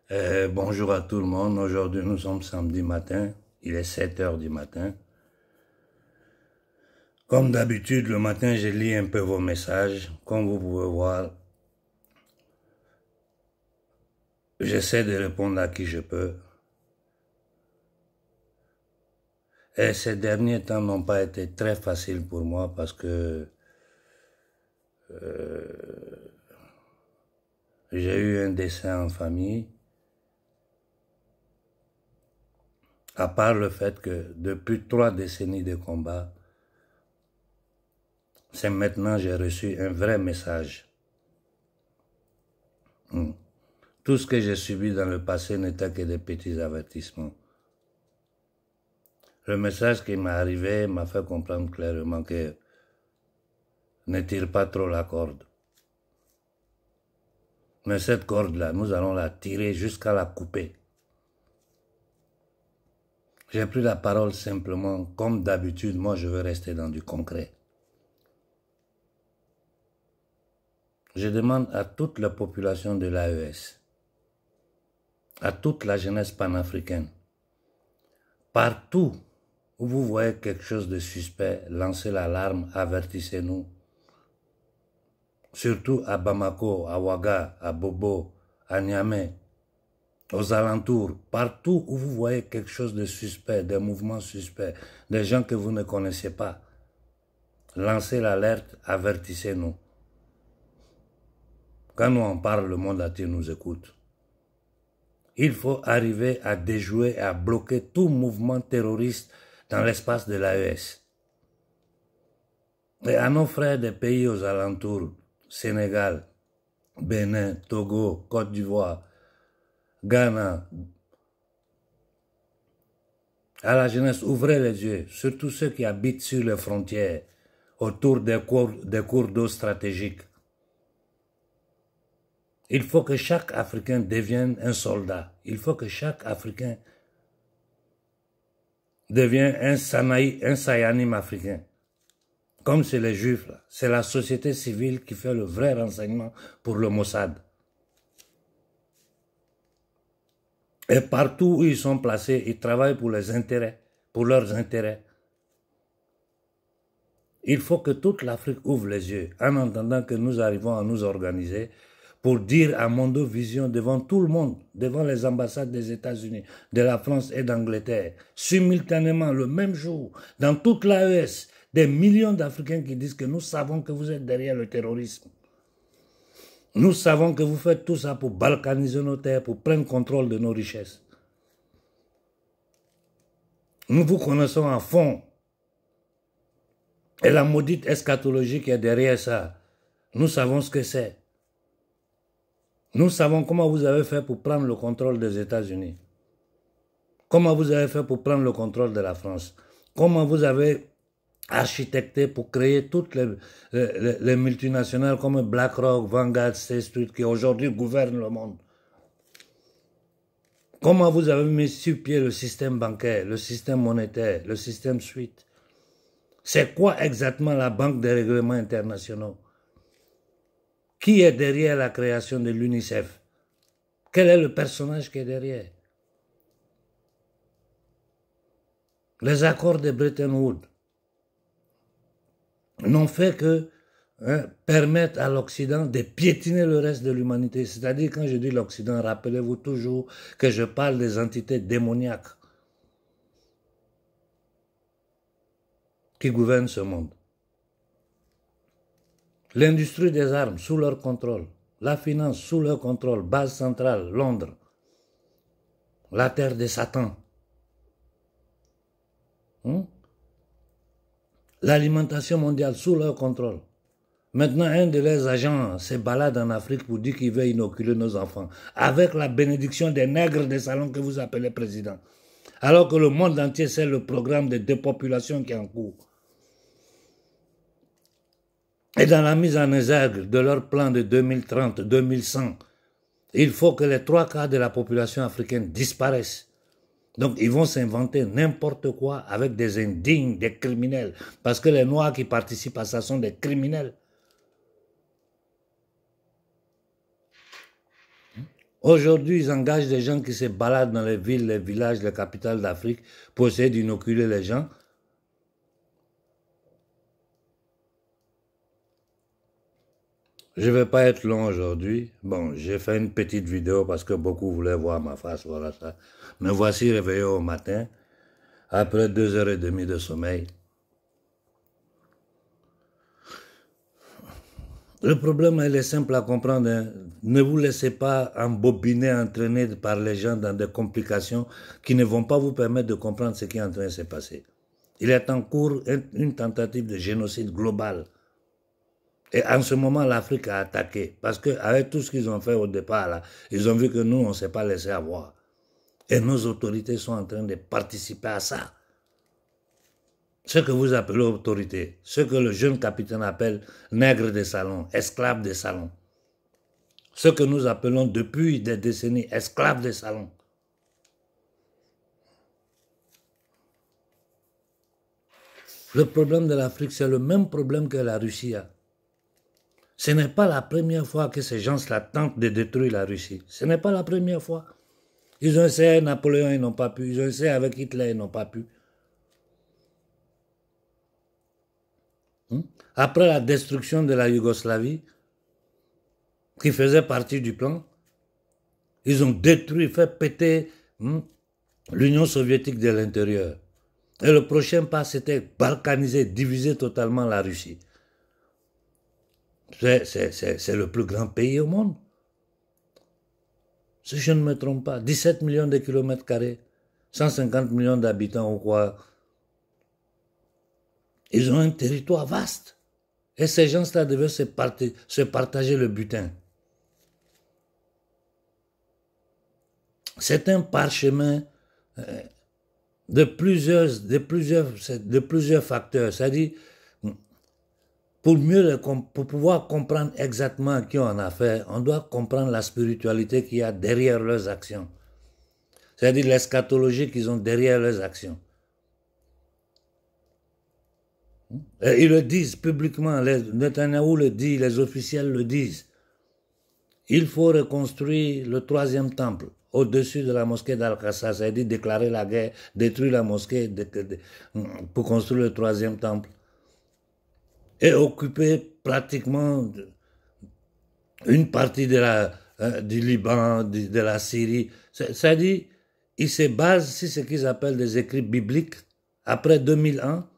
Bonjour à tout le monde. Aujourd'hui, nous sommes samedi matin. Il est 7 heures du matin. Comme d'habitude, le matin, je lis un peu vos messages. Comme vous pouvez voir, j'essaie de répondre à qui je peux. Et ces derniers temps n'ont pas été très faciles pour moi parce que j'ai eu un décès en famille. À part le fait que depuis 3 décennies de combat, c'est maintenant que j'ai reçu un vrai message. Tout ce que j'ai subi dans le passé n'était que des petits avertissements. Le message qui m'est arrivé m'a fait comprendre clairement que ne tire pas trop la corde. Mais cette corde-là, nous allons la tirer jusqu'à la couper. J'ai pris la parole simplement, comme d'habitude, moi je veux rester dans du concret. Je demande à toute la population de l'AES, à toute la jeunesse panafricaine, partout où vous voyez quelque chose de suspect, lancez l'alarme, avertissez-nous. Surtout à Bamako, à Ouaga, à Bobo, à Niamey, aux alentours, partout où vous voyez quelque chose de suspect, des mouvements suspects, des gens que vous ne connaissez pas, lancez l'alerte, avertissez-nous. Quand nous en parle, le monde entier nous écoute. Il faut arriver à déjouer et à bloquer tout mouvement terroriste dans l'espace de l'AES. Et à nos frères des pays aux alentours, Sénégal, Bénin, Togo, Côte d'Ivoire, Ghana, à la jeunesse, ouvrez les yeux, surtout ceux qui habitent sur les frontières, autour des cours d'eau stratégiques. Il faut que chaque Africain devienne un soldat. Il faut que chaque Africain devienne un Sayanim africain. Comme c'est les Juifs, c'est la société civile qui fait le vrai renseignement pour le Mossad. Et partout où ils sont placés, ils travaillent pour les intérêts, pour leurs intérêts. Il faut que toute l'Afrique ouvre les yeux en entendant que nous arrivons à nous organiser pour dire à Mondo Vision devant tout le monde, devant les ambassades des États-Unis, de la France et d'Angleterre, simultanément, le même jour, dans toute l'AES, des millions d'Africains qui disent que nous savons que vous êtes derrière le terrorisme. Nous savons que vous faites tout ça pour balkaniser nos terres, pour prendre contrôle de nos richesses. Nous vous connaissons à fond. Et la maudite eschatologie qui est derrière ça, nous savons ce que c'est. Nous savons comment vous avez fait pour prendre le contrôle des États-Unis. Comment vous avez fait pour prendre le contrôle de la France. Comment vous avez architecté pour créer toutes les multinationales comme BlackRock, Vanguard, State Street qui aujourd'hui gouvernent le monde. Comment vous avez mis sur pied le système bancaire, le système monétaire, le système SWIFT. C'est quoi exactement la Banque des règlements internationaux? Qui est derrière la création de l'UNICEF? Quel est le personnage qui est derrière? Les accords de Bretton Woods n'ont fait que permettre à l'Occident de piétiner le reste de l'humanité. C'est-à-dire, quand je dis l'Occident, rappelez-vous toujours que je parle des entités démoniaques qui gouvernent ce monde. L'industrie des armes sous leur contrôle, la finance sous leur contrôle, base centrale, Londres, la terre de Satan. L'alimentation mondiale sous leur contrôle. Maintenant, un de leurs agents se balade en Afrique pour dire qu'il veut inoculer nos enfants, avec la bénédiction des nègres des salons que vous appelez président. Alors que le monde entier sait le programme de dépopulation qui est en cours. Et dans la mise en exergue de leur plan de 2030-2100, il faut que les 3/4 de la population africaine disparaissent. Donc ils vont s'inventer n'importe quoi avec des indignes, des criminels. Parce que les Noirs qui participent à ça sont des criminels. Aujourd'hui, ils engagent des gens qui se baladent dans les villes, les villages, les capitales d'Afrique pour essayer d'inoculer les gens. Je ne vais pas être long aujourd'hui. Bon, j'ai fait une petite vidéo parce que beaucoup voulaient voir ma face, voilà ça. Me voici réveillé au matin, après 2 heures et demie de sommeil. Le problème, il est simple à comprendre. Hein. Ne vous laissez pas embobiner, entraîner par les gens dans des complications qui ne vont pas vous permettre de comprendre ce qui est en train de se passer. Il est en cours une tentative de génocide global. Et en ce moment, l'Afrique a attaqué. Parce qu'avec tout ce qu'ils ont fait au départ, là, ils ont vu que nous, on ne s'est pas laissé avoir. Et nos autorités sont en train de participer à ça. Ce que vous appelez autorité, ce que le jeune capitaine appelle nègre de salon, esclave de salon. Ce que nous appelons depuis des décennies esclaves de salon. Le problème de l'Afrique, c'est le même problème que la Russie a. Ce n'est pas la première fois que ces gens-là tentent de détruire la Russie. Ce n'est pas la première fois. Ils ont essayé avec Napoléon, ils n'ont pas pu. Ils ont essayé avec Hitler, ils n'ont pas pu. Après la destruction de la Yougoslavie, qui faisait partie du plan, ils ont détruit, fait péter l'Union soviétique de l'intérieur. Et le prochain pas, c'était balkaniser, diviser totalement la Russie. C'est le plus grand pays au monde. Si je ne me trompe pas, 17 millions de kilomètres carrés, 150 millions d'habitants ou quoi. Ils ont un territoire vaste. Et ces gens-là devaient se partager le butin. C'est un parchemin de plusieurs facteurs. C'est-à-dire, pour pouvoir comprendre exactement à qui on a affaire, on doit comprendre la spiritualité qu'il y a derrière leurs actions. C'est-à-dire l'eschatologie qu'ils ont derrière leurs actions. Et ils le disent publiquement, Netanyahou le dit, les officiels le disent. Il faut reconstruire le 3e temple au-dessus de la mosquée d'Al-Aqsa, c'est-à-dire déclarer la guerre, détruire la mosquée pour construire le 3e temple. Et occuper pratiquement une partie du Liban, de la Syrie. C'est-à-dire, ils se basent sur ce qu'ils appellent des écrits bibliques après 2000 ans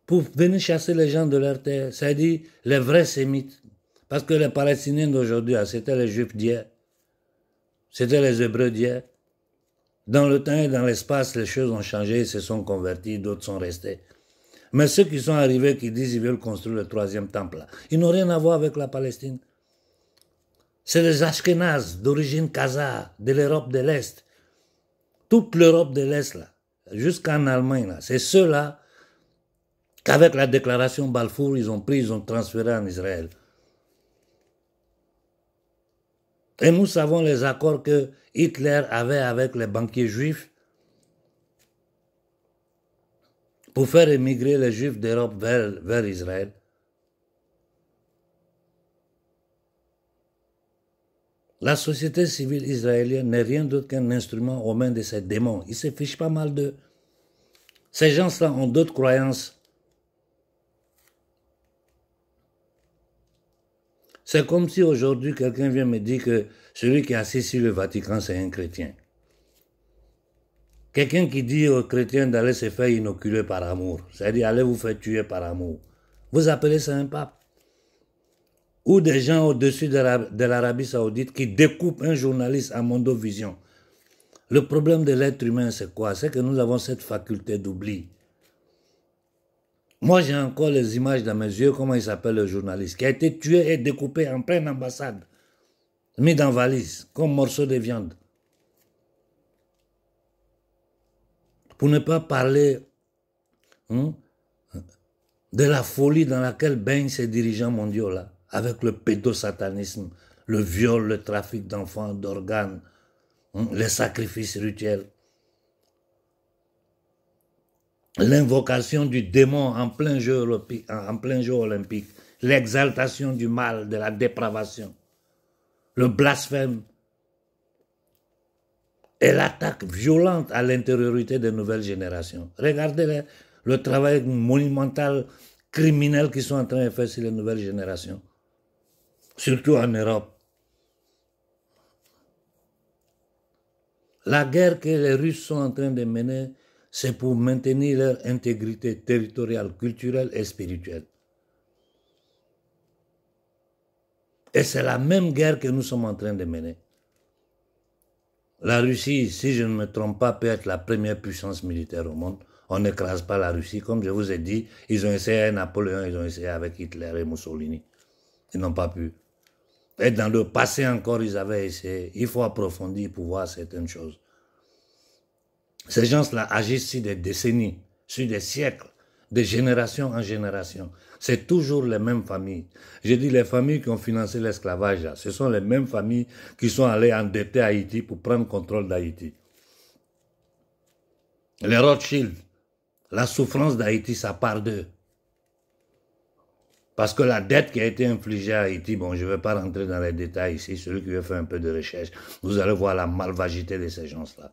pour venir chasser les gens de leur terre, c'est-à-dire les vrais sémites. Parce que les Palestiniens d'aujourd'hui, c'était les Juifs d'hier, c'était les Hébreux d'hier. Dans le temps et dans l'espace, les choses ont changé, ils se sont convertis, d'autres sont restés. Mais ceux qui sont arrivés, qui disent qu'ils veulent construire le 3e temple, là, ils n'ont rien à voir avec la Palestine. C'est les Ashkénazes d'origine khazare, de l'Europe de l'Est. Toute l'Europe de l'Est, là, jusqu'en Allemagne, là, c'est ceux-là qu'avec la déclaration Balfour, ils ont transféré en Israël. Et nous savons les accords que Hitler avait avec les banquiers juifs pour faire émigrer les juifs d'Europe vers Israël. La société civile israélienne n'est rien d'autre qu'un instrument aux mains de ces démons. Ils se fichent pas mal d'eux. Ces gens-là ont d'autres croyances. C'est comme si aujourd'hui quelqu'un vient me dire que celui qui est assis sur le Vatican, c'est un chrétien. Quelqu'un qui dit aux chrétiens d'aller se faire inoculer par amour, c'est-à-dire allez vous faire tuer par amour. Vous appelez ça un pape? Ou des gens au-dessus de l'Arabie Saoudite qui découpent un journaliste à Mondovision. Le problème de l'être humain, c'est quoi? C'est que nous avons cette faculté d'oubli. Moi, j'ai encore les images dans mes yeux, comment il s'appelle le journaliste, qui a été tué et découpé en pleine ambassade, mis dans valise, comme morceau de viande. Pour ne pas parler de la folie dans laquelle baignent ces dirigeants mondiaux-là, avec le pédosatanisme, le viol, le trafic d'enfants, d'organes, les sacrifices rituels. L'invocation du démon en plein jeu olympique, l'exaltation du mal, de la dépravation, le blasphème et l'attaque violente à l'intériorité des nouvelles générations. Regardez le travail monumental, criminel qu'ils sont en train de faire sur les nouvelles générations, surtout en Europe. La guerre que les Russes sont en train de mener, c'est pour maintenir leur intégrité territoriale, culturelle et spirituelle. Et c'est la même guerre que nous sommes en train de mener. La Russie, si je ne me trompe pas, peut être la première puissance militaire au monde. On n'écrase pas la Russie. Comme je vous ai dit, ils ont essayé avec Napoléon, ils ont essayé avec Hitler et Mussolini. Ils n'ont pas pu. Et dans le passé encore, ils avaient essayé. Il faut approfondir pour voir certaines choses. Ces gens-là agissent sur des décennies, sur des siècles, de génération en génération. C'est toujours les mêmes familles. Je dis les familles qui ont financé l'esclavage, ce sont les mêmes familles qui sont allées endetter Haïti pour prendre contrôle d'Haïti. Les Rothschild, la souffrance d'Haïti, ça part d'eux. Parce que la dette qui a été infligée à Haïti, bon, je ne vais pas rentrer dans les détails ici, celui qui veut faire un peu de recherche, vous allez voir la malvagité de ces gens-là.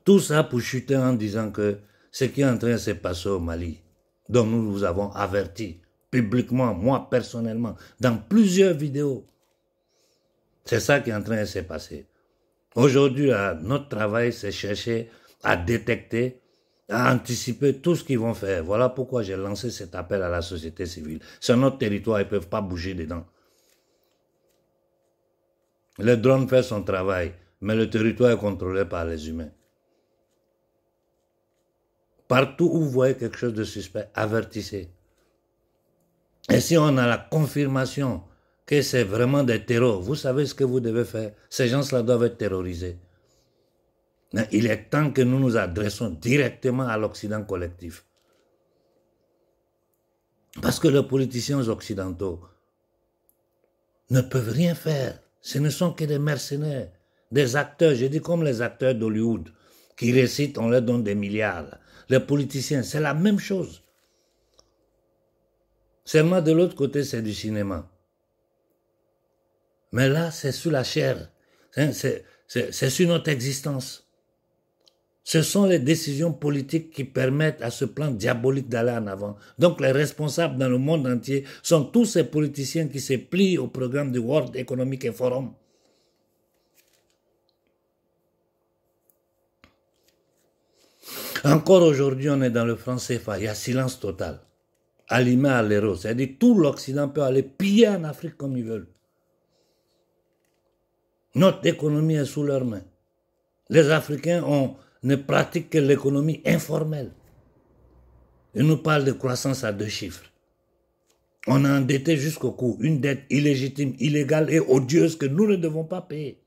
Tout ça pour chuter en disant que ce qui est en train de se passer au Mali, dont nous vous avons averti publiquement, moi personnellement, dans plusieurs vidéos, c'est ça qui est en train de se passer. Aujourd'hui, notre travail, c'est chercher à détecter, à anticiper tout ce qu'ils vont faire. Voilà pourquoi j'ai lancé cet appel à la société civile. C'est notre territoire, ils ne peuvent pas bouger dedans. Le drone fait son travail, mais le territoire est contrôlé par les humains. Partout où vous voyez quelque chose de suspect, avertissez. Et si on a la confirmation que c'est vraiment des terrors, vous savez ce que vous devez faire. Ces gens-là doivent être terrorisés. Mais il est temps que nous nous adressons directement à l'Occident collectif. Parce que les politiciens occidentaux ne peuvent rien faire. Ce ne sont que des mercenaires, des acteurs, je dis comme les acteurs d'Hollywood, qui récitent, on leur donne des milliards. Les politiciens, c'est la même chose. Seulement de l'autre côté, c'est du cinéma. Mais là, c'est sur la chair. C'est sur notre existence. Ce sont les décisions politiques qui permettent à ce plan diabolique d'aller en avant. Donc les responsables dans le monde entier sont tous ces politiciens qui se plient au programme du World Economic Forum. Encore aujourd'hui, on est dans le franc CFA, il y a silence total. Allumé à l'héros, c'est-à-dire tout l'Occident peut aller piller en Afrique comme ils veulent. Notre économie est sous leurs mains. Les Africains ne pratiquent que l'économie informelle. Ils nous parlent de croissance à 2 chiffres. On a endetté jusqu'au cou, une dette illégitime, illégale et odieuse que nous ne devons pas payer.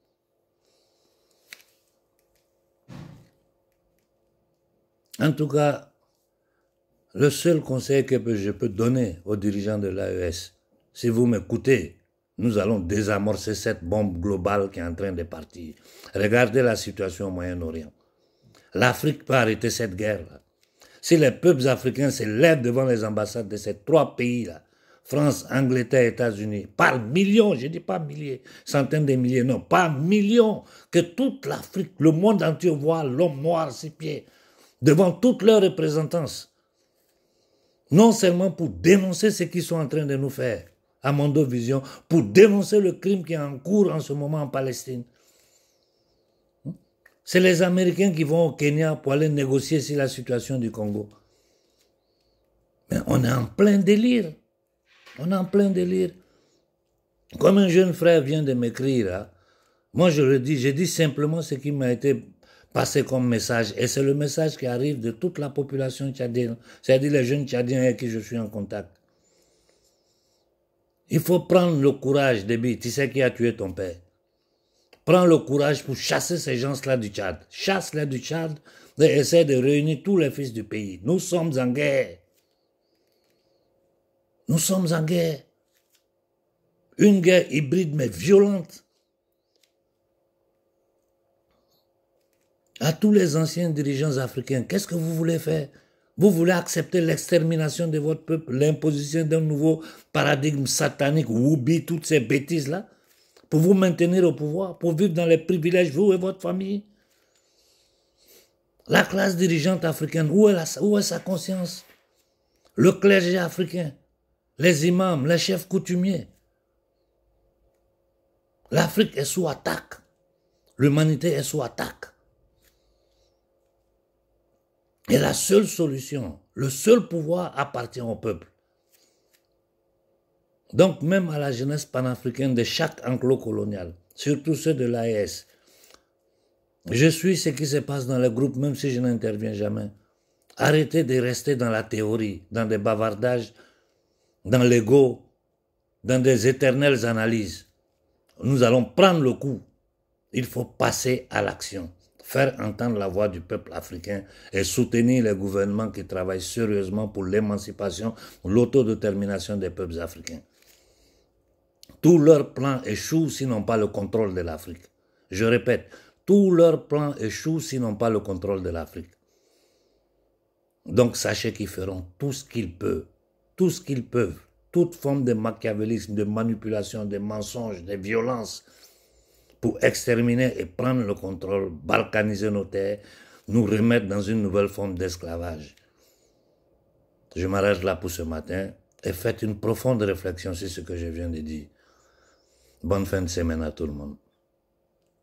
En tout cas, le seul conseil que je peux donner aux dirigeants de l'AES, si vous m'écoutez, nous allons désamorcer cette bombe globale qui est en train de partir. Regardez la situation au Moyen-Orient. L'Afrique peut arrêter cette guerre-là. Si les peuples africains se lèvent devant les ambassades de ces 3 pays-là, France, Angleterre, États-Unis, par millions, je ne dis pas milliers, centaines de milliers, non, par millions, que toute l'Afrique, le monde entier voit l'homme noir à ses pieds, devant toutes leurs représentances. Non seulement pour dénoncer ce qu'ils sont en train de nous faire, à Mondovision, pour dénoncer le crime qui est en cours en ce moment en Palestine. C'est les Américains qui vont au Kenya pour aller négocier sur la situation du Congo. Mais on est en plein délire. On est en plein délire. Comme un jeune frère vient de m'écrire, hein, moi je dis simplement ce qui m'a été passé comme message. Et c'est le message qui arrive de toute la population tchadienne, c'est-à-dire les jeunes tchadiens avec qui je suis en contact. Il faut prendre le courage, Déby, tu sais qui a tué ton père. Prends le courage pour chasser ces gens-là du Tchad. Chasse-les du Tchad et essaie de réunir tous les fils du pays. Nous sommes en guerre. Nous sommes en guerre. Une guerre hybride mais violente. À tous les anciens dirigeants africains, qu'est-ce que vous voulez faire? Vous voulez accepter l'extermination de votre peuple, l'imposition d'un nouveau paradigme satanique, Woubi, toutes ces bêtises-là, pour vous maintenir au pouvoir, pour vivre dans les privilèges, vous et votre famille. La classe dirigeante africaine, où est sa conscience? Le clergé africain, les imams, les chefs coutumiers. L'Afrique est sous attaque. L'humanité est sous attaque. Et la seule solution, le seul pouvoir appartient au peuple. Donc même à la jeunesse panafricaine de chaque enclos colonial, surtout ceux de l'AES, je suis ce qui se passe dans les groupes, même si je n'interviens jamais. Arrêtez de rester dans la théorie, dans des bavardages, dans l'ego, dans des éternelles analyses. Nous allons prendre le coup. Il faut passer à l'action, faire entendre la voix du peuple africain et soutenir les gouvernements qui travaillent sérieusement pour l'émancipation, l'autodétermination des peuples africains. Tous leurs plans échouent s'ils n'ont pas le contrôle de l'Afrique. Je répète, tous leurs plans échouent s'ils n'ont pas le contrôle de l'Afrique. Donc sachez qu'ils feront tout ce qu'ils peuvent, toute forme de machiavélisme, de manipulation, de mensonges, de violence, pour exterminer et prendre le contrôle, balkaniser nos terres, nous remettre dans une nouvelle forme d'esclavage. Je m'arrête là pour ce matin et faites une profonde réflexion sur ce que je viens de dire. Bonne fin de semaine à tout le monde.